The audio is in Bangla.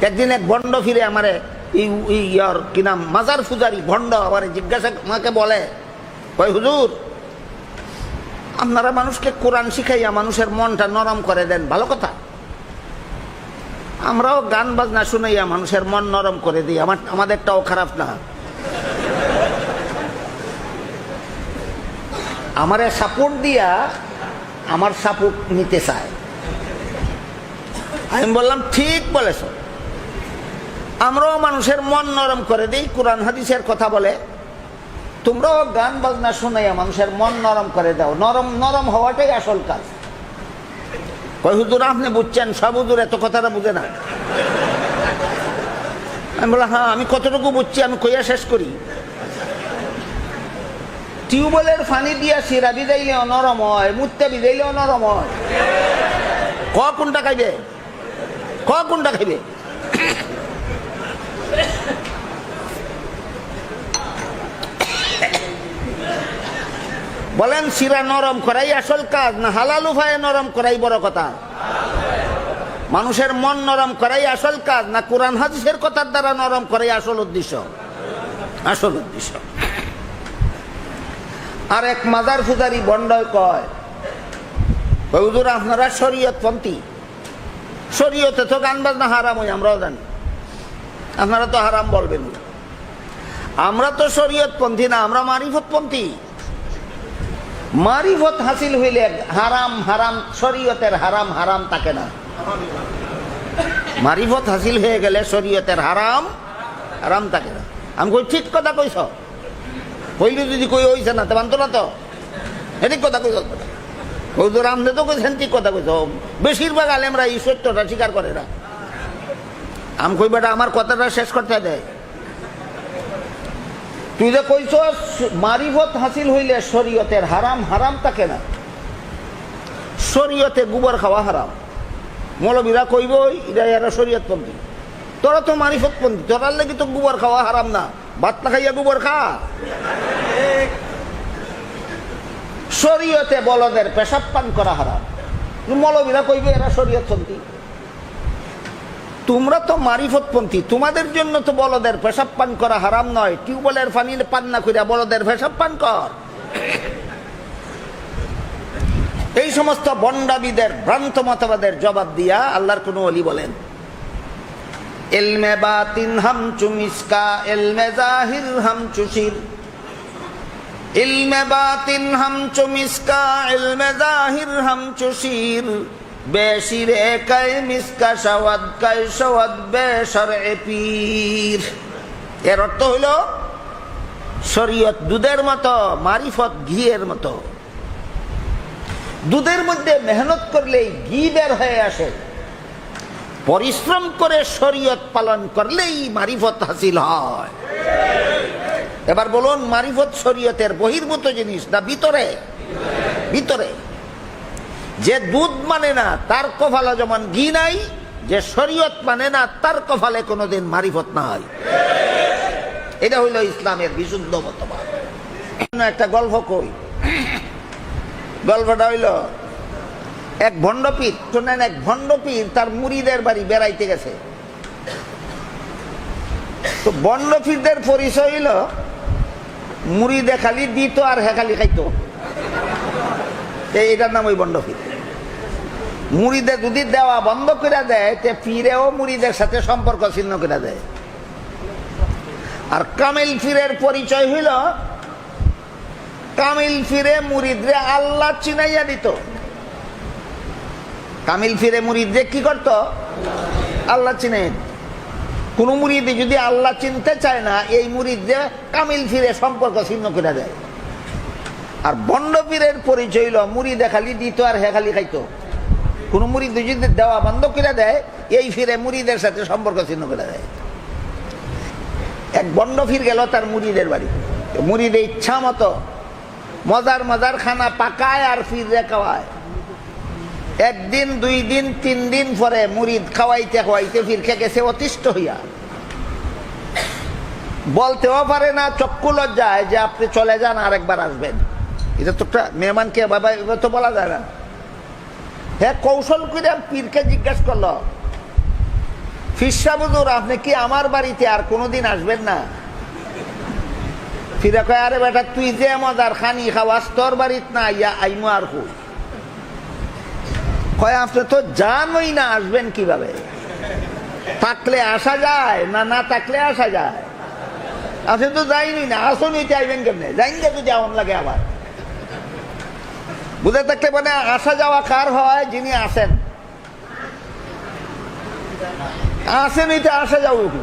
একদিন এক ভণ্ড ফিরে আমারে ইয়ার কি নাম মাজার পূজারি ভণ্ড আমার জিজ্ঞাসা আমাকে বলে, ওই হুজুর আপনারা মানুষকে কোরআন শিখাইয়া মানুষের মনটা নরম করে দেন, ভালো কথা। আমরাও গান বাজনা শুনাইয়া মানুষের মন নরম করে দিই, আমাদেরটাও খারাপ না। আমারে সাপোর্ট দিয়া আমার সাপোর্ট নিতে চায়। আমি বললাম ঠিক বলেছ, আমরাও মানুষের মন নরম করে দিই, কোরআন হাদিসের কথা বলে, তোমরাও গান বাজনা শুনাইয়া মানুষের মন নরম করে দাও। নরম হওয়াটাই আসল কাজ। কই হুজুর আপনি বুঝছেন, সব হুজুর এত কথাটা বুঝে না। আমি বললাম হ্যাঁ আমি কতটুকু বুঝছি আমি কইয়া শেষ করি। টিউবওয়েলের পানি দিয়া শিরা ভিজাইলেও নরম হয়, মুত্তে ভিজাইলেও নরম হয়। কোনটা খাইবে? কোনটা খাইবে? বলেন শিরা নরম করাই আসল কাজ না হালাল উপায়ে নরম করাই বড় কথা? মানুষের মন নরম করাই আসল কাজ না কোরআন হাদিসের কথার দ্বারা নরম করাই আসল উদ্দেশ্য? আসল উদ্দেশ্য। আর এক মাজার পূজারি বন্ডয় কয়, হুজুর আপনারা শরীয়তপন্থী, শরীয়তে তো গান বাজনা হারাম হয়, আমরাও জানি, আপনারা তো হারাম বলবেন। আমরা তো শরীয়তপন্থী না, আমরা মারিফতপন্থী। মারিফত হাসিল হইলে হারাম হারাম শরীয়তের হারাম হারাম থাকে না। মারিফত হাসিল হয়ে গেলে শরীয়তের হারাম হারাম থাকে না। আমি কই ঠিক কথা কইছ, কইলে যদি কই হইছে না তো মানতো না, তো এদিক কথা কইছ। হুজুর আপনি তো কইছেন ঠিক কথা কইছ। বেশিরভাগ আলেমরা এই সত্যটা স্বীকার করে না। আমি কই বেটা আমার কথাটা শেষ করতে দেয়। তুই যে কইছ মারিফত হাসিল হইলে শরীয়তের হারাম হারাম থাকে না, শরীয়তে গোবর খাওয়া হারাম। মৌলবীরা কইব এটা এরা শরীয়তপন্থী, তোরা তো মারিফতপন্থী, তোরার লাগি তো গোবর খাওয়া হারাম না। ভাত না খাইয়া গোবর খা। শরীয়তে বলদের পেশাব পান করা হারাম, মৌলবীরা কইব এরা শরীয়তপন্থী। তোমরা তো মারিফতপন্থী, তোমাদের জন্য তো বলদের পেশাব পান করা হারাম নয়। টিউবওয়েলের পানি পান না কইরা বলদের পেশাব পান কর। এই সমস্ত বন্ডাবিদের ভ্রান্ত মতবাদের জবাব দিয়া আল্লাহর কোন ওলি বলেন, ইলমে বাতিন হামচু মিসকা ইলমে জাহির হামচু শির। ইলমে বাতিন হামচু মিসকা ইলমে জাহির হামচু শির। বেশিরে কাই মিসকা সওয়াদ কাই সওয়াদ বেশরএ পীর। এর অর্থ হইল শরীয়ত দুধের মতো, মারিফত ঘিয়ের মতো। দুধের মধ্যে মেহনত করলেই ঘি বের হয়ে আসে, পরিশ্রম করে শরীয়ত পালন করলেই মারিফত হাসিল হয়। এবার বলুন, মারিফত শরীয়তের বহির্ভূত জিনিস না ভিতরে? ভিতরে। যে দুধ মানে না তার কপালে যেমন ঘি নাই, যে শরীয়ত মানে না তার কপালে কোনোদিন মারিফত নাই। এটা হইল ইসলামের বিশুদ্ধ মতবাদ। একটা গল্প কই। গল্পটা হইল এক ভণ্ডপীর, শোনেন, এক ভণ্ডপীর তার মুরিদের বাড়ি বেড়াইতে গেছে। তো ভণ্ডপীরদের পরিচয় হইল মুরিদে খালি দিত আর হে খালি খাইতো। এটার নাম ওই ভণ্ডপীর। মুরিদে যদি দেওয়া বন্ধ করে দেয় তে পীরেও মুরিদের সাথে সম্পর্ক ছিন্ন করে দেয়। আর কামিল পীরের পরিচয় হইল কামিল পীরে মুরিদরে আল্লাহ চিনাইয়া দিত। কামিল পীরে মুরিদরে কি করত? আল্লাহ চিনাই। কোন মুরিদে যদি আল্লাহ চিনতে চায় না, এই মুরিদরে কামিল পীরে সম্পর্ক ছিন্ন করে দেয়। আর বন্ড পীরের পরিচয় হইল মুরিদে খালি দিত আর হে খালি খাইতো। কোন মুরিদ যদি দেওয়া বন্ধ করে দেয়, এই ফিরে মুরিদের সাথে সম্পর্ক ছিন্ন করে দেয়। এক বন্ড ফির গেল তার মুরিদের বাড়ি। মুরিদে ইচ্ছা মতো মজার মজার খানা পাকায় আর ফিরে খাওয়ায়। একদিন, 2 দিন, 3 দিন পরে মুরিদ খাওয়াইতে খাওয়াইতে ফির খেয়ে গেছে অতিষ্ঠ হইয়া। বলতেও পারে না, চক্ষু লজ্জায় যে আপনি চলে যান আর একবার আসবেন। এটা তো একটা মেহমানকে বাবা এবার তো বলা যায় না। হ্যাঁ, কৌশল করে পীরকে জিজ্ঞাসা করলো, ফিরসা বুজুর আপনি কি আমার বাড়িতে আর কোনোদিন আসবেন না? ফিরে কয় আরে বেটা তুই যে মজার খানি খাওয়াস তোর বাড়িত না ইয়া আইমু আর হু। কয় আপনি তো জানোই না আসবেন কিভাবে, থাকলে আসা যায় না না থাকলে আসা যায়, আপনি তো যাইনি না, আসুন হইতে আইবেন কেমনে, যাইন যদি এমন লাগে আবার। বুঝে থাকলে মানে আসা যাওয়া কার হয়? যিনি আসেন, আসেন হইতে আসা যাওয়া কি